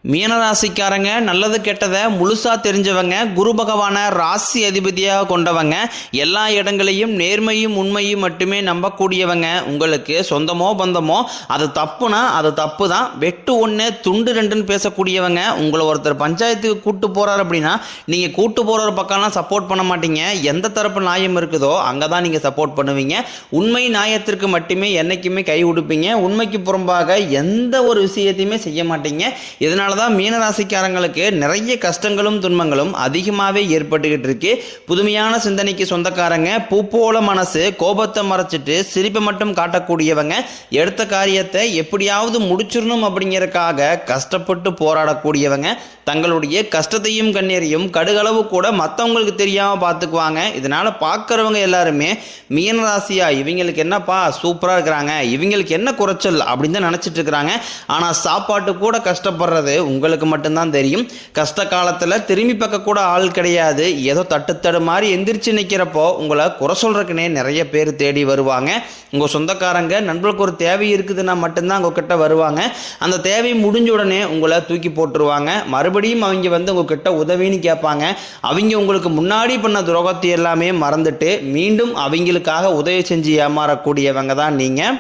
மீனராசிக்காரங்க நல்லது கெட்டதை முழுசா தெரிஞ்சவங்க, குரு பகவான ராசி அதிபதியாக கொண்டவங்க, எல்லா இடங்களையும் நேர்மையும் உண்மையும் மட்டுமே நம்பக்கூடியவங்க. உங்களுக்கு சொந்தமோ பந்தமோ அது தப்புனா அது தப்பு தான், வெட்டு ஒன்று துண்டு ரெண்டுன்னு பேசக்கூடியவங்க. உங்களை ஒருத்தர் பஞ்சாயத்துக்கு கூட்டு போறாரு அப்படின்னா நீங்கள் கூட்டு போகிற பக்கம்லாம் சப்போர்ட் பண்ண மாட்டீங்க. எந்த தரப்பு நியாயம் இருக்குதோ அங்கே தான் நீங்கள் சப்போர்ட் பண்ணுவீங்க. உண்மை நியாயத்திற்கு மட்டுமே என்றைக்குமே கை கொடுப்பீங்க. உண்மைக்கு புறம்பாக எந்த ஒரு விஷயத்தையுமே செய்ய மாட்டீங்க. இதனால தான் மீனராசிக்காரங்களுக்கு நிறைய கஷ்டங்களும் துன்பங்களும் அதிகமாகவே ஏற்பட்டுக்கிட்டு இருக்கு. புதுமையான சிந்தனைக்கு சொந்தக்காரங்க, பூ போல மனசு, கோபத்தை மறைச்சிட்டு சிரிப்பை மட்டும் காட்டக்கூடியவங்க, எடுத்த காரியத்தை எப்படியாவது முடிச்சிடணும் அப்படிங்கிறதுக்காக கஷ்டப்பட்டு போராடக்கூடியவங்க, தங்களுடைய கஷ்டத்தையும் கண்ணீரையும் கடுகளவு கூட மற்றவங்களுக்கு தெரியாமல் பார்த்துக்குவாங்க. இதனால் பார்க்குறவங்க எல்லாருமே மீனராசியா இவங்களுக்கு என்னப்பா சூப்பராக இருக்கிறாங்க, இவங்களுக்கு என்ன குறைச்சல் அப்படின்னு தான் நினச்சிட்டு இருக்கிறாங்க. ஆனால் சாப்பாட்டு கூட கஷ்டப்படுறது உங்களுக்கு மட்டும்தான் தெரியும். கஷ்ட காலத்தில் திரும்பி பார்க்க கூட ஆள் கிடையாது. ஏதோ தட்டுத்தடு மாதிரி எந்திரிச்சு நிற்கிறப்போ உங்களை குறை சொல்றதுக்குனே நிறைய பேர் தேடி வருவாங்க. உங்கள் சொந்தக்காரங்க நண்பர்களுக்கு ஒரு தேவை இருக்குதுன்னா மட்டும்தான் உங்ககிட்ட வருவாங்க. அந்த தேவை முடிஞ்ச உடனே உங்களை தூக்கி போட்டுருவாங்க. மறுபடியும் அவங்க வந்து உங்ககிட்ட உதவின்னு கேட்பாங்க. அவங்க உங்களுக்கு முன்னாடி பண்ண துரோகத்தை எல்லாமே மறந்துட்டு மீண்டும் அவங்களுக்காக உதவி செஞ்சு ஏமாறக்கூடியவங்க தான் நீங்கள்.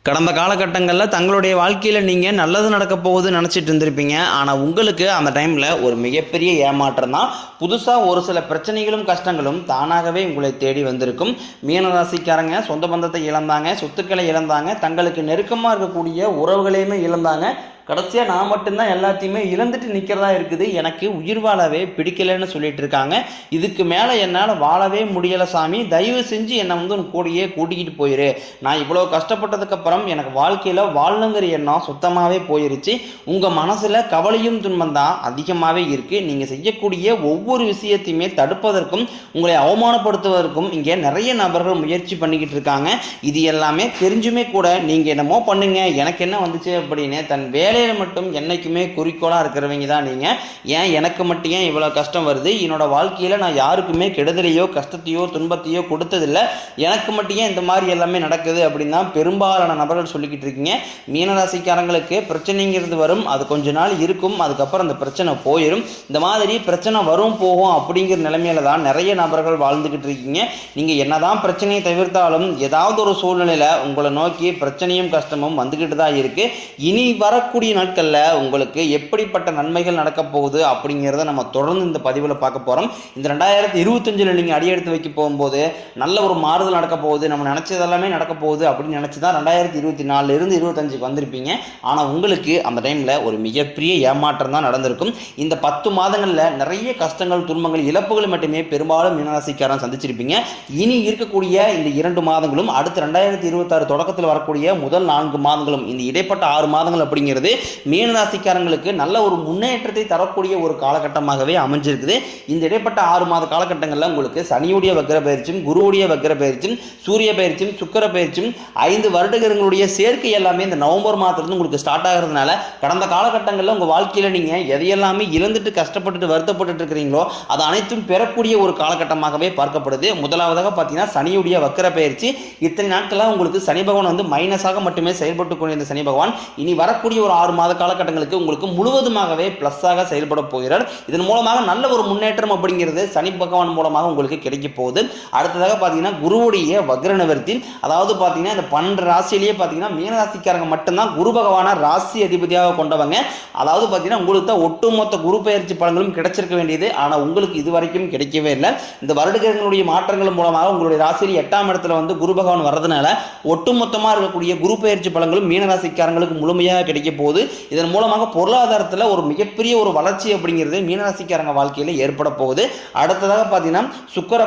கடந்த காலகட்டங்களில் தங்களுடைய வாழ்க்கையில் நீங்கள் நல்லது நடக்க போகுதுன்னு நினச்சிட்டு இருந்திருப்பீங்க. ஆனால் உங்களுக்கு அந்த டைமில் ஒரு மிகப்பெரிய ஏமாற்றம் தான். புதுசாக ஒரு சில பிரச்சனைகளும் கஷ்டங்களும் தானாகவே உங்களை தேடி வந்திருக்கும். மீனராசிக்காரங்க சொந்த பந்தத்தை இழந்தாங்க, சொத்துக்களை இழந்தாங்க, தங்களுக்கு நெருக்கமாக இருக்கக்கூடிய உறவுகளையுமே இழந்தாங்க. கடைசியாக நான் மட்டும்தான் எல்லாத்தையுமே இழந்துட்டு நிற்கிறதா இருக்குது, எனக்கு உயிர் வாழவே பிடிக்கலைன்னு சொல்லிட்டு இருக்காங்க. இதுக்கு மேலே என்னால் வாழவே முடியலை சாமி, தயவு செஞ்சு என்னை வந்து கூடியே கூட்டிக்கிட்டு போயிரு. நான் இவ்வளோ கஷ்டப்பட்டதுக்கப்புறம் எனக்கு வாழ்க்கையில் வாழணுங்கிற எண்ணம் சுத்தமாகவே போயிருச்சு. உங்கள் மனசில் கவலையும் துன்பம் தான் அதிகமாகவே இருக்குது. நீங்கள் செய்யக்கூடிய ஒவ்வொரு விஷயத்தையுமே தடுப்பதற்கும் உங்களை அவமானப்படுத்துவதற்கும் இங்கே நிறைய நபர்கள் முயற்சி பண்ணிக்கிட்டு இருக்காங்க. இது எல்லாமே தெரிஞ்சுமே கூட நீங்கள் என்னமோ பண்ணுங்க, எனக்கு என்ன வந்துச்சு அப்படின்னு தன் வேலையில் மட்டும் என்னைக்குமே குறிக்கோளாக இருக்கிறவங்க தான் நீங்கள். ஏன் எனக்கு மட்டும் ஏன் இவ்வளோ கஷ்டம் வருது, என்னோட வாழ்க்கையில் நான் யாருக்குமே கெடுதலையோ கஷ்டத்தையோ துன்பத்தையோ கொடுத்ததில்லை, எனக்கு மட்டும் ஏன் இந்த மாதிரி எல்லாமே நடக்குது அப்படின்னு தான் பெரும்பாலான நபர்கள் சொல்லிக்கிட்டு இருக்கீங்க. மீனராசிக்காரங்களுக்கு பிரச்சனைங்கிறது வரும், அது கொஞ்ச நாள் இருக்கும், அதுக்கப்புறம் அந்த பிரச்சனை போயிடும். இந்த மாதிரி பிரச்சனை வரும் போகும் அப்படிங்கிற நிலைமையில தான் நிறைய நபர்கள் வாழ்ந்துக்கிட்டு இருக்கீங்க. நீங்கள் என்னதான் பிரச்சனையை தவிர்த்தாலும் ஏதாவது ஒரு சூழ்நிலையில் உங்களை நோக்கி பிரச்சனையும் கஷ்டமும் வந்துக்கிட்டு தான் இருக்கு. இனி வரக்கூடிய நாட்களில் உங்களுக்கு எப்படிப்பட்ட நன்மைகள் நடக்க போகுது அப்படிங்கிறத நம்ம தொடர்ந்து இந்த பதிவில் பார்க்க போகிறோம். இந்த 2025 நீங்கள் அடியெடுத்து வைக்க போகும்போது நல்ல ஒரு மாறுதல் நடக்க போகுது, நம்ம நினச்சதெல்லாமே நடக்க போகுது அப்படின்னு நினச்சி தான் 2024 இருந்து 25 வந்திருப்பீங்க. ஆனால் உங்களுக்கு அந்த டைமில் ஒரு மிகப்பெரிய ஏமாற்றம் தான் நடந்திருக்கும். இந்த 10 மாதங்களில் நிறைய கஷ்டங்கள் துன்பங்கள் இழப்புகள் மட்டுமே பெரும்பாலும் மீனராசிக்காரன் சந்திச்சிருப்பீங்க. இனி இருக்கக்கூடிய இந்த 2 மாதங்களும் அடுத்த 2026 தொடக்கத்தில் வரக்கூடிய முதல் 4 மாதங்களும் இந்த இடைப்பட்ட 6 மாதங்கள் அப்படிங்கிறது மீனராசிக்காரங்களுக்கு நல்ல ஒரு முன்னேற்றத்தை தரக்கூடிய ஒரு காலகட்டமாகவே அமைஞ்சிருக்குது. இந்த இடைப்பட்ட 6 மாத காலகட்டங்களில் உங்களுக்கு சனியுடைய வக்ர பயிற்சியும் குருவுடைய வக்ர பயிற்சியும் சூரிய பயிற்சியும் சுக்கிர பயிற்சியும் 5 வருடங்களுடைய சேர்க்கை எல்லாமே இந்த நவம்பர் மாதத்துலேருந்து உங்களுக்கு ஸ்டார்ட் ஆகிறதுனால கடந்த காலகட்டங்களில் உங்கள் வாழ்க்கையில் நீங்கள் எதையெல்லாமே இழந்துட்டு கஷ்டப்பட்டுட்டு வருத்தப்பட்டு இருக்கிறீங்களோ அது அனைத்தும் பெறக்கூடிய ஒரு காலகட்டமாகவே பார்க்கப்படுது. முதலாவதாக பார்த்தீங்கன்னா சனியுடைய வக்ர பயிற்சி. இத்தனை நாட்களாக உங்களுக்கு சனி பகவான் வந்து மைனஸாக மட்டுமே செயல்பட்டு கொண்டிருந்த சனி பகவான் இனி வரக்கூடிய ஒரு 6 மாத காலகட்டங்களுக்கு உங்களுக்கு முழுவதுமாகவே பிளஸ்ஸாக செயல்பட போகிறார். இதன் மூலமாக நல்ல ஒரு முன்னேற்றம் அப்படிங்கிறது சனி பகவான் மூலமாக உங்களுக்கு கிடைக்க போகுது. அடுத்ததாக பார்த்தீங்கன்னா குருவுடைய வக்ர நிவர்த்தி, அதாவது பார்த்தீங்கன்னா இந்த 12 ராசியிலேயே பார்த்தீங்கன்னா மீனராசிக்காரங்க மட்டும்தான் குரு பகவான ராசி அதிபதியாக கொண்டவங்க. அதாவது பார்த்தீங்கன்னா உங்களுக்கு தான் ஒட்டுமொத்த குரு பயிற்சி பலன்களும் கிடைச்சிருக்க வேண்டியது, ஆனால் உங்களுக்கு இது வரைக்கும் கிடைக்கவே இல்லை. இந்த வருடங்களுடைய மாற்றங்கள் மூலமாக உங்களுடைய ராசியில் 8ஆம் இடத்துல வந்து குரு பகவான் வர்றதுனால ஒட்டுமொத்தமாக இருக்கக்கூடிய குரு பயிற்சி பலன்களும் மீனராசிக்காரங்களுக்கு முழுமையாக கிடைக்க போகுது. இதன் மூலமாக பொருளாதாரத்தில் ஒரு மிகப்பெரிய ஒரு வளர்ச்சி அப்படிங்கிறது மீனராசிக்காரங்க வாழ்க்கையில் ஏற்பட போகுது. அடுத்ததாக பார்த்தீங்கன்னா சுக்கிர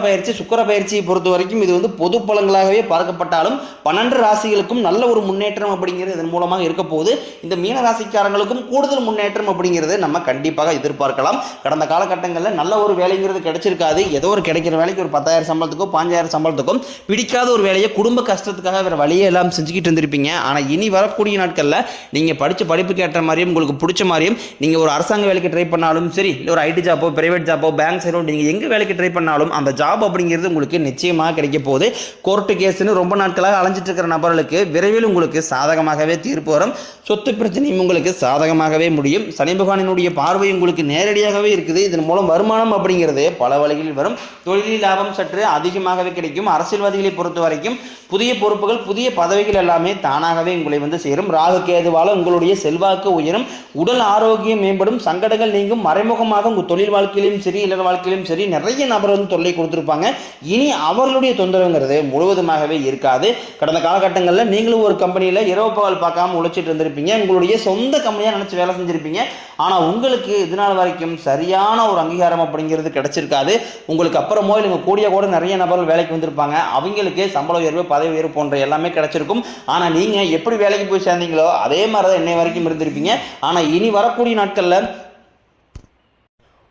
பயிற்சியை பொறுத்த வரைக்கும் இது வந்து பொது பலன்களாகவே பார்க்கப்பட்டாலும் 12 ராசிகளுக்கும் நல்ல ஒரு முன்னேற்றம் அப்படிங்கிறது இதன் மூலமாக இருக்க போகுது. இந்த மீனராசிக்காரங்களுக்கும் கூடுதல் முன்னேற்றம் அப்படிங்கிறது நம்ம கண்டிப்பாக எதிர்பார்க்கலாம். கடந்த காலகட்டங்களில் நல்ல ஒரு வேலைங்கிறது கிடைச்சிருக்காது. ஏதோ ஒரு கிடைக்கிற வேலைக்கு ஒரு 10,000 சம்பளத்துக்கும் 5,000 சம்பளத்துக்கும் பிடிக்காத ஒரு வேலையை குடும்ப கஷ்டத்துக்காக வேற வழியை எல்லாம் செஞ்சுக்கிட்டு இருந்திருப்பீங்க. ஆனால் இனி வரக்கூடிய நாட்களில் நீங்கள் படித்த படிப்புக்கு ஏற்ற மாதிரியும் உங்களுக்கு பிடிச்ச மாதிரியும் நீங்கள் ஒரு அரசாங்க வேலைக்கு ட்ரை பண்ணாலும் சரி, இல்லை ஒரு ஐடி ஜாப்போ, பிரைவேட் ஜாப்போ, பேங்க் சைடோ, நீங்கள் எங்கே வேலைக்கு ட்ரை பண்ணாலும் அந்த ஜாப் அப்படிங்கிறது உங்களுக்கு நிச்சயமாக கிடைக்க போகுது. கோர்ட்டு கேஸ்ன்னு ரொம்ப நாட்களாக அலைஞ்சிட்டு இருக்கிற நபர்களுக்கு விரைவில் உங்களுக்கு சாதகமாகவே தீர்ப்பு வரும். சொத்து பிரச்சனையும் உங்களுக்கு சாதகமாகவே முடியும். சனி பகவானினுடைய பார்வை உங்களுக்கு நேரடியாகவே இருக்குது. இதன் மூலம் வருமானம் அப்படிங்கிறது பல வழிகளில் வரும். தொழிலில் லாபம் சற்று அதிகமாகவே கிடைக்கும். அரசியல்வாதிகளை பொறுத்த வரைக்கும் புதிய பொறுப்புகள், புதிய பதவிகள் எல்லாமே தானாகவே உங்களை வந்து சேரும். ராகு கேதுவால உங்களுடைய செல்வாக்கு உயரும், உடல் ஆரோக்கியம் மேம்படும், சங்கடங்கள் நீங்கும். மறைமுகமாக உங்கள் தொழில் வாழ்க்கையிலும் சரி, இல்லற வாழ்க்கையிலும் சரி நிறைய நபர் வந்து தொல்லை கொடுத்துருப்பாங்க. இனி அவர்களுடைய தொந்தரவுங்கிறது முழுவதுமாகவே இருக்காது. கடந்த காலகட்டங்களில் நீங்களும் ஒரு கம்பெனியில் இரவு பகல் பார்க்காம உழைச்சிட்டு இருந்திருப்பீங்க. உங்களுடைய சொந்த கம்பெனியாக நினச்சி வேலை செஞ்சிருப்பீங்க. ஆனால் உங்களுக்கு இதனால் வரைக்கும் சரியான ஒரு அங்கீகாரம் அப்படிங்கிறது கிடைச்சிருக்காது. உங்களுக்கு அப்புறமோ இல்லை கூடிய கூட நிறைய நபர்கள் வேலைக்கு வந்திருப்பாங்க. அவங்களுக்கு சம்பள உயர்வு, பதவி உயர்வு போன்ற எல்லாமே கிடைச்சிருக்கும். ஆனால் நீங்கள் எப்படி வேலைக்கு போய் சேர்ந்தீங்களோ அதே மாதிரி தான் இன்னை வரைக்கும் இருந்திருப்பீங்க. ஆனால் இனி வரக்கூடிய நாட்களில்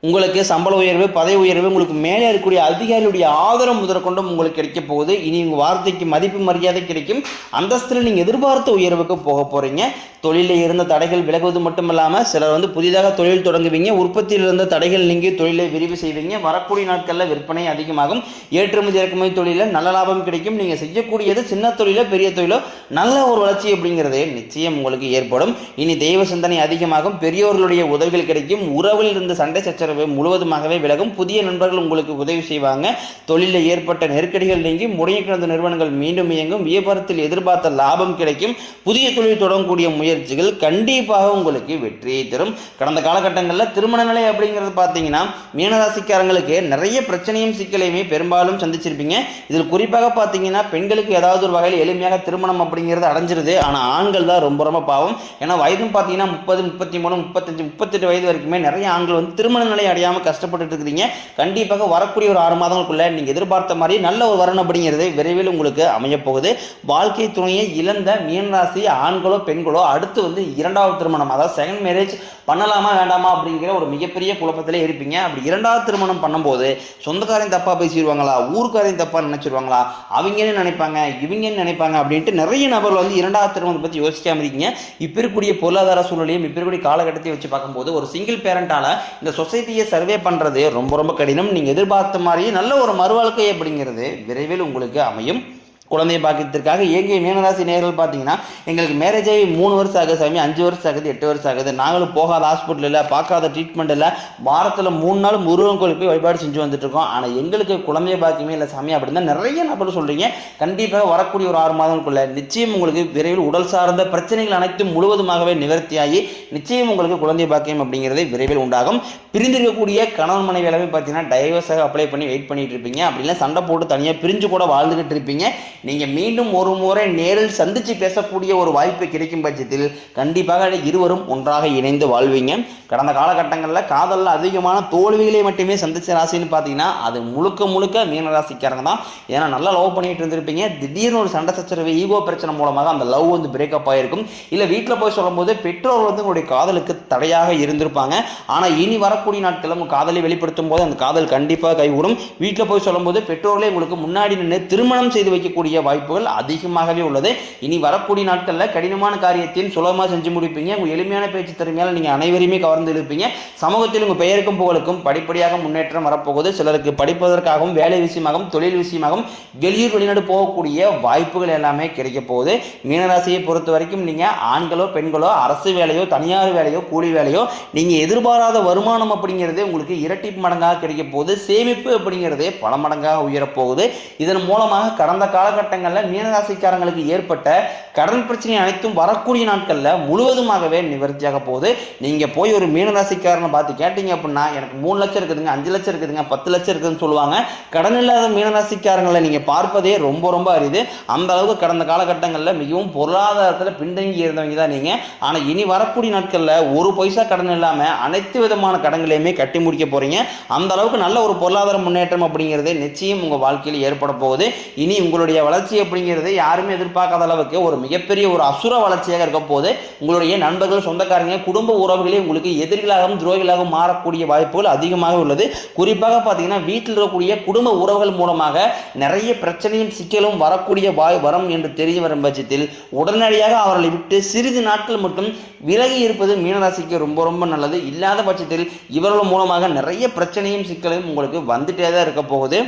உங்களுக்கு சம்பள உயர்வு, பதவி உயர்வு, உங்களுக்கு மேலே இருக்கக்கூடிய அதிகாரியுடைய ஆதரவு முதற்கொண்டும் உங்களுக்கு கிடைக்க போகுது. இனி உங்கள் வார்த்தைக்கு மதிப்பு மரியாதை கிடைக்கும். அந்தஸ்தில் நீங்கள் எதிர்பார்த்த உயர்வுக்கு போக போகிறீங்க. தொழிலில் இருந்த தடைகள் விலகுவது மட்டும் இல்லாமல் சிலர் வந்து புதிதாக தொழில் தொடங்குவீங்க. உற்பத்தியில் இருந்த தடைகள் நீங்கி தொழிலை விரிவு செய்வீங்க. வரக்கூடிய நாட்களில் விற்பனை அதிகமாகும். ஏற்றுமதி இறக்குமதி தொழிலில் நல்ல லாபம் கிடைக்கும். நீங்கள் செய்யக்கூடியது சின்ன தொழிலோ பெரிய தொழிலோ நல்ல ஒரு வளர்ச்சி அப்படிங்கிறது நிச்சயம் உங்களுக்கு ஏற்படும். இனி தெய்வ சிந்தனை அதிகமாகும். பெரியோர்களுடைய உதவிகள் கிடைக்கும். உறவில் இருந்த சண்டை சச்சரவு முழுவதுமாகவே விலகும். புதிய நண்பர்கள் உங்களுக்கு உதவி செய்வாங்க. தொழிலில் ஏற்பட்ட நெருக்கடிகள் நீங்கி முடங்கி கிடந்த நிறுவனங்கள் மீண்டும் இயங்கும். வியாபாரத்தில் எதிர்பார்த்த லாபம் கிடைக்கும். புதிய தொழில் தொடங்கக்கூடிய முயற்சிகள் கண்டிப்பாக உங்களுக்கு வெற்றியை தரும். கடந்த காலகட்டங்களில் திருமண நிலை அப்படிங்கிறது பார்த்தீங்கன்னா மீனராசிக்காரங்களுக்கு நிறைய பிரச்சனையும் சிக்கலையுமே பெரும்பாலும் சந்திச்சிருப்பீங்க. இதில் குறிப்பாக பார்த்தீங்கன்னா பெண்களுக்கு ஏதாவது ஒரு வகையில் எளிமையாக திருமணம் அப்படிங்கிறது அடைஞ்சிருது. ஆனால் ஆண்கள் தான் ரொம்ப ரொம்ப பாவம். ஏன்னா வயதும் பார்த்தீங்கன்னா 30, 33, 35, 38 வயது வரைக்குமே நிறைய ஆண்கள் வந்து திருமண நிலை அடையாமல் கஷ்டப்பட்டு இருக்கிறீங்க. கண்டிப்பாக வரக்கூடிய ஒரு 6 மாதங்களுக்குள்ள நீங்க எதிர்பார்த்த மாதிரி நல்ல ஒரு வரன் அப்படிங்கிறது விரைவில் உங்களுக்கு அமைய போகுது. வாழ்க்கை துணையை இழந்த மீனராசி ஆண்களோ பெண்களோ அடுத்து வந்து இரண்டாவது திருமணம், அதாவது செகண்ட் மேரேஜ் பண்ணலாமா வேண்டாமா அப்படிங்கிற ஒரு மிகப்பெரிய குழப்பத்திலே இருப்பீங்க. அப்படி இரண்டாவது திருமணம் பண்ணும்போது சொந்தக்காரையும் தப்பா பேசிடுவாங்களா, ஊருக்காரையும் தப்பா நினைச்சிருவாங்களா, அவங்க என்ன நினைப்பாங்க, இவங்க என்ன நினைப்பாங்க அப்படின்ட்டு நிறைய நபர்கள் வந்து இரண்டாவது திருமணத்தை பத்தி யோசிக்காம இருக்கீங்க. இப்ப இருக்கக்கூடிய பொருளாதார சூழலையும் இப்ப இருக்கக்கூடிய காலகட்டத்தையும் வச்சு பார்க்கும்போது ஒரு சிங்கிள் பேரண்டால இந்த சொசைட்டியை சர்வே பண்றது ரொம்ப ரொம்ப கடினம். நீங்க எதிர்பார்த்த மாதிரி நல்ல ஒரு மறுவாழ்க்கை அப்படிங்கிறது விரைவில் உங்களுக்கு அமையும். குழந்தை பாக்கியத்திற்காக ஏங்கிய மீனராசி நேயர்கள் பார்த்தீங்கன்னா எங்களுக்கு மேரேஜ் ஆகி 3 வருஷம் ஆகுது சாமி, 5 வருஷம் ஆகுது, 8 வருஷம் ஆகுது, நாங்களும் போகாத ஹாஸ்பிட்டல் இல்லை, பார்க்காத ட்ரீட்மெண்ட் இல்லை, வாரத்தில் 3 நாள் முருகன் கோயிலுக்கு போய் வழிபாடு செஞ்சு வந்துட்டு இருக்கோம், ஆனால் எங்களுக்கு குழந்தை பாக்கியமே இல்லை சாமி அப்படின்னு தான் நிறைய நபர் சொல்றீங்க. கண்டிப்பாக வரக்கூடிய ஒரு 6 மாதங்களுக்குள்ள நிச்சயம் உங்களுக்கு விரைவில் உடல் சார்ந்த பிரச்சனைகள் அனைத்தும் முழுவதுமாகவே நிவர்த்தியாகி நிச்சயம் உங்களுக்கு குழந்தை பாக்கியம் அப்படிங்கிறது விரைவில் உண்டாகும். பிரிந்திருக்கக்கூடிய கணவன் மனைவி எல்லாமே பார்த்தீங்கன்னா டைவர்ஸாக அப்ளை பண்ணி வெயிட் பண்ணிட்டு இருப்பீங்க. அப்படின்னா சண்டை போட்டு தனியாக பிரிஞ்சு கூட வாழ்ந்துகிட்டு இருப்பீங்க. நீங்க மீண்டும் ஒரு முறை நேரில் சந்திச்சு பேசக்கூடிய ஒரு வாய்ப்பு கிடைக்கும் பட்சத்தில் கண்டிப்பாக இருவரும் ஒன்றாக இணைந்து வாழ்வீங்க. கடந்த காலகட்டங்களில் காதலில் அதிகமான தோல்விகளை மட்டுமே சந்திச்ச ராசின்னு பார்த்தீங்கன்னா அது முழுக்க முழுக்க மீனராசிக்காரங்க தான். ஏன்னா நல்லா லவ் பண்ணிட்டு இருந்திருப்பீங்க. திடீர்னு ஒரு சண்டை சச்சரவு, ஈகோ பிரச்சனை மூலமாக அந்த லவ் வந்து பிரேக்கப் ஆகிருக்கும். இல்லை வீட்டில் போய் சொல்லும் போது பெற்றோர் வந்து உங்களுடைய காதலுக்கு தடையாக இருந்திருப்பாங்க. ஆனால் இனி வரக்கூடிய நாட்களில் உங்கள் காதலை வெளிப்படுத்தும் போது அந்த காதல் கண்டிப்பாக கைகூடும். வீட்டில் போய் சொல்லும் போது பெற்றோர்களே உங்களுக்கு முன்னாடி நின்று திருமணம் செய்து வைக்கக்கூடிய வாய்ப்புகள் அதிகமாகவே உள்ளது. இனி வரக்கூடிய நாட்களில் கடினமான காரியத்தையும் சுலபமாக செஞ்சு முடிப்பீங்க. உங்க எளிமையான பேச்சு திறமையால் நீங்க அனைவரையுமே கவர்ந்து இருப்பீங்க. சமூகத்தில் உங்க பெயருக்கும் புகழுக்கும் படிப்படியாக முன்னேற்றம் வரப்போகுது. சிலருக்கு படிப்பதற்காகவும் வேலை விஷயமாகவும் தொழில் விஷயமாகவும் வெளியூர் வெளிநாடு போகக்கூடிய வாய்ப்புகள் எல்லாமே கிடைக்க போகுது. மீனராசியை பொறுத்த வரைக்கும் நீங்க ஆண்களோ பெண்களோ அரசு வேலையோ தனியார் வேலையோ கூலி வேலையோ நீங்க எதிர்பாராத வருமானம் அப்படிங்கிறது உங்களுக்கு இரட்டிப்பு மடங்காக கிடைக்க போகுது. சேமிப்பு அப்படிங்கிறது பல மடங்காக உயரப்போகுது. இதன் மூலமாக கடந்த காலகட்டங்களில் மீனராசிக்காரங்களுக்கு ஏற்பட்ட கடன் பிரச்சனை அனைத்தும் வரக்கூடிய நாட்களில் முழுவதுமாகவே நிவர்த்தியாக போகுது. நீங்க போய் ஒரு மீனராசிக்காரனை பார்த்து கேட்டீங்க அப்படின்னா எனக்கு 3 லட்சம் இருக்குதுங்க, 5 லட்சம் இருக்குதுங்க, 10 லட்சம் இருக்குதுன்னு சொல்லுவாங்க. கடன் இல்லாத மீனராசிக்காரங்களை நீங்க பார்ப்பதே ரொம்ப ரொம்ப அரிது. அந்த அளவுக்கு கடந்த காலகட்டங்களில் மிகவும் பொருளாதாரத்தில் பின்தங்கி இருந்தவங்க தான் நீங்க. ஆனா இனி வரக்கூடிய நாட்களில் ஒரு பைசா கடன் இல்லாம அனைத்து விதமான கடன்களையுமே கட்டி முடிக்க போறீங்க. அந்த அளவுக்கு நல்ல ஒரு பொருளாதார முன்னேற்றம் அப்படிங்கிறது நிச்சயம் உங்க வாழ்க்கையில் ஏற்பட போகுது. இனி உங்களுடைய வளர்ச்சி அப்படிங்கிறது யாருமே எதிர்பார்க்காத அளவுக்கு ஒரு மிகப்பெரிய ஒரு அசுர வளர்ச்சியாக இருக்க போது. உங்களுடைய நண்பர்கள், சொந்தக்காரங்க, குடும்ப உறவுகளே உங்களுக்கு எதிரிகளாகவும் துரோகிகளாகவும் மாறக்கூடிய வாய்ப்புகள் அதிகமாக உள்ளது. குறிப்பாக பார்த்தீங்கன்னா வீட்டில் இருக்கக்கூடிய குடும்ப உறவுகள் மூலமாக நிறைய பிரச்சனையும் சிக்கலும் வரக்கூடிய வரும் என்று தெரிய வரும் பட்சத்தில் உடனடியாக அவர்களை விட்டு சிறிது நாட்கள் மட்டும் விலகி இருப்பது மீனராசிக்கு ரொம்ப ரொம்ப நல்லது. இல்லாத பட்சத்தில் இவர்கள் மூலமாக நிறைய பிரச்சனையும் சிக்கலையும் உங்களுக்கு வந்துட்டே தான் இருக்க போகுது.